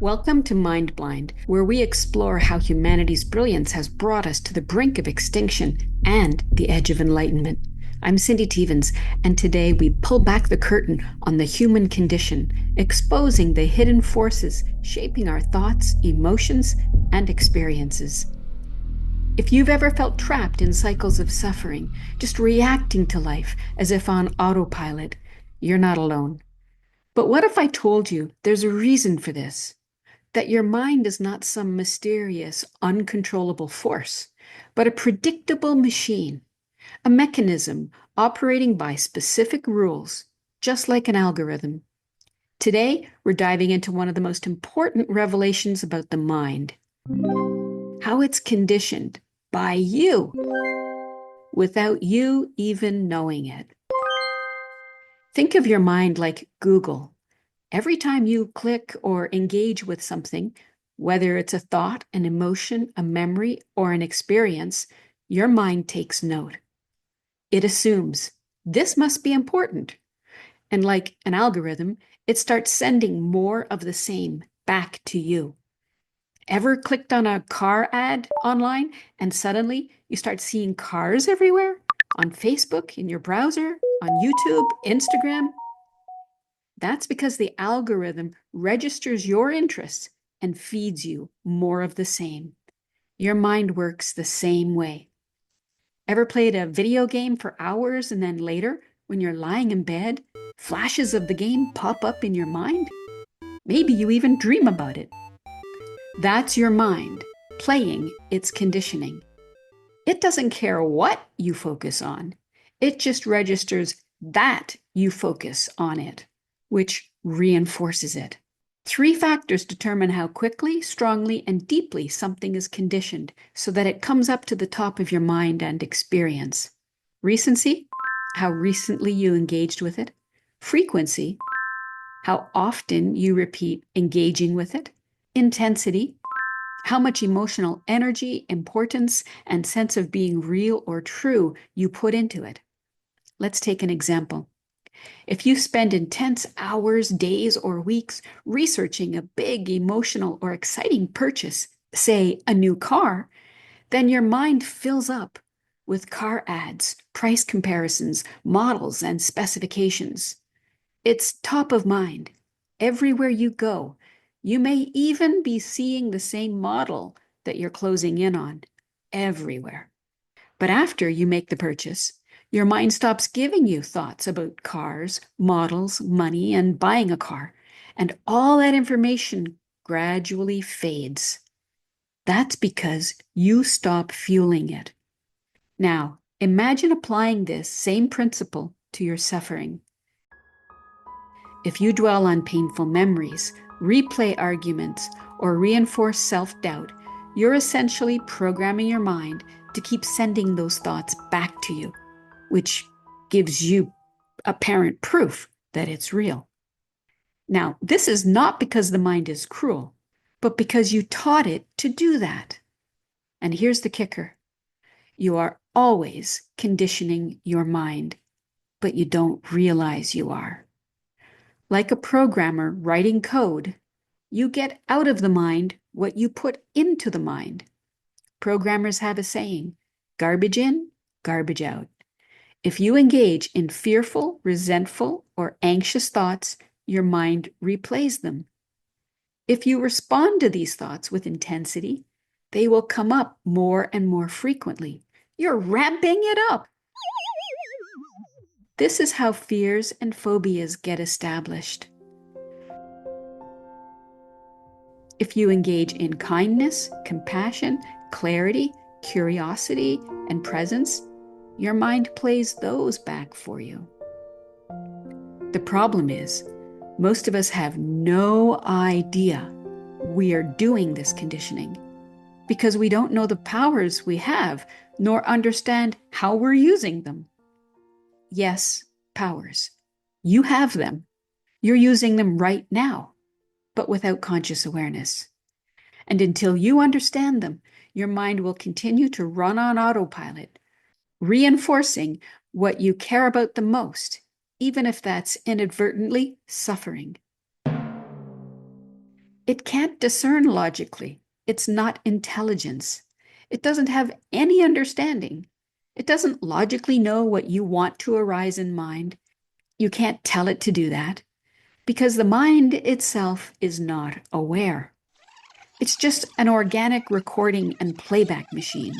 Welcome to Mind Blind, where we explore how humanity's brilliance has brought us to the brink of extinction and the edge of enlightenment. I'm Cindy Tevens, and today we pull back the curtain on the human condition, exposing the hidden forces shaping our thoughts, emotions, and experiences. If you've ever felt trapped in cycles of suffering, just reacting to life as if on autopilot, you're not alone. But what if I told you there's a reason for this? That your mind is not some mysterious, uncontrollable force, but a predictable machine, a mechanism operating by specific rules, just like an algorithm. Today, we're diving into one of the most important revelations about the mind, how it's conditioned by you without you even knowing it. Think of your mind like Google. Every time you click or engage with something, whether it's a thought, an emotion, a memory, or an experience, your mind takes note. It assumes this must be important. And like an algorithm, it starts sending more of the same back to you. Ever clicked on a car ad online and suddenly you start seeing cars everywhere? On Facebook, in your browser, on YouTube, Instagram? That's because the algorithm registers your interests and feeds you more of the same. Your mind works the same way. Ever played a video game for hours and then later, when you're lying in bed, flashes of the game pop up in your mind? Maybe you even dream about it. That's your mind playing its conditioning. It doesn't care what you focus on. It just registers that you focus on it, which reinforces it. Three factors determine how quickly, strongly, and deeply something is conditioned so that it comes up to the top of your mind and experience. Recency, how recently you engaged with it. Frequency, how often you repeat engaging with it. Intensity, how much emotional energy, importance, and sense of being real or true you put into it. Let's take an example. If you spend intense hours, days, or weeks researching a big emotional or exciting purchase, say a new car, then your mind fills up with car ads, price comparisons, models, and specifications. It's top of mind. Everywhere you go, you may even be seeing the same model that you're closing in on. Everywhere. But after you make the purchase, your mind stops giving you thoughts about cars, models, money, and buying a car. And all that information gradually fades. That's because you stop fueling it. Now, imagine applying this same principle to your suffering. If you dwell on painful memories, replay arguments, or reinforce self-doubt, you're essentially programming your mind to keep sending those thoughts back to you, which gives you apparent proof that it's real. Now, this is not because the mind is cruel, but because you taught it to do that. And here's the kicker. You are always conditioning your mind, but you don't realize you are. Like a programmer writing code, you get out of the mind what you put into the mind. Programmers have a saying, garbage in, garbage out. If you engage in fearful, resentful, or anxious thoughts, your mind replays them. If you respond to these thoughts with intensity, they will come up more and more frequently. You're ramping it up. This is how fears and phobias get established. If you engage in kindness, compassion, clarity, curiosity, and presence, your mind plays those back for you. The problem is, most of us have no idea we are doing this conditioning because we don't know the powers we have, nor understand how we're using them. Yes, powers. You have them. You're using them right now, but without conscious awareness. And until you understand them, your mind will continue to run on autopilot, reinforcing what you care about the most, even if that's inadvertently suffering. It can't discern logically. It's not intelligence. It doesn't have any understanding. It doesn't logically know what you want to arise in mind. You can't tell it to do that because the mind itself is not aware. It's just an organic recording and playback machine.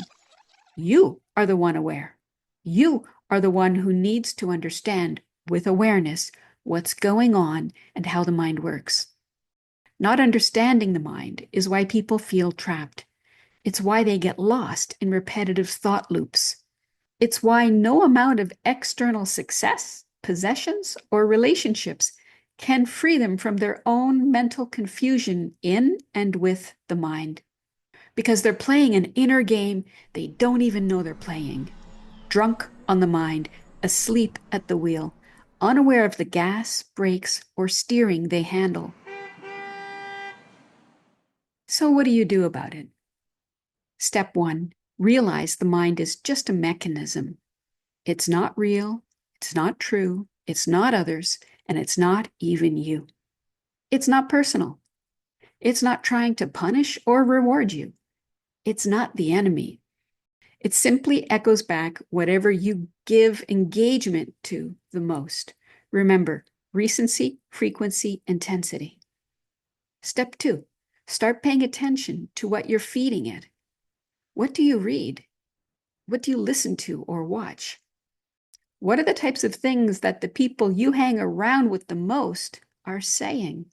You are the one aware. You are the one who needs to understand with awareness what's going on and how the mind works. Not understanding the mind is why people feel trapped. It's why they get lost in repetitive thought loops. It's why no amount of external success, possessions, or relationships can free them from their own mental confusion in and with the mind. Because they're playing an inner game they don't even know they're playing. Drunk on the mind, asleep at the wheel, unaware of the gas, brakes, or steering they handle. So what do you do about it? Step 1, realize the mind is just a mechanism. It's not real, it's not true, it's not others, and it's not even you. It's not personal. It's not trying to punish or reward you. It's not the enemy. It simply echoes back whatever you give engagement to the most. Remember, recency, frequency, intensity. Step 2, start paying attention to what you're feeding it. What do you read? What do you listen to or watch? What are the types of things that the people you hang around with the most are saying?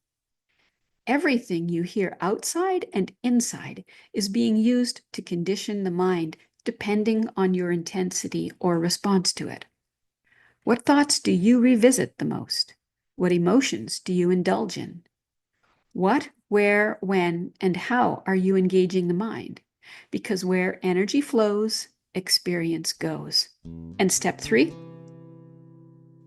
Everything you hear outside and inside is being used to condition the mind depending on your intensity or response to it. What thoughts do you revisit the most? What emotions do you indulge in? What, where, when, and how are you engaging the mind? Because where energy flows, experience goes. And step 3?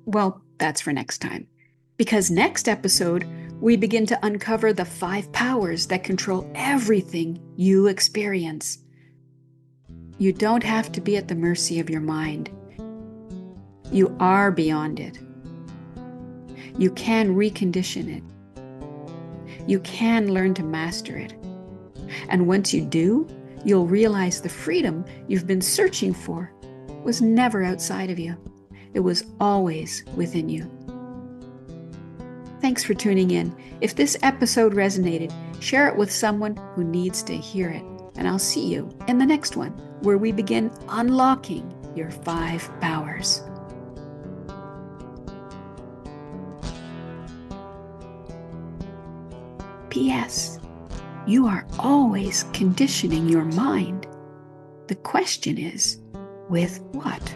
Well, that's for next time. Because next episode, we begin to uncover the 5 powers that control everything you experience. You don't have to be at the mercy of your mind. You are beyond it. You can recondition it. You can learn to master it. And once you do, you'll realize the freedom you've been searching for was never outside of you. It was always within you. Thanks for tuning in. If this episode resonated, share it with someone who needs to hear it. And I'll see you in the next one, where we begin unlocking your 5 powers. P.S. You are always conditioning your mind. The question is, with what?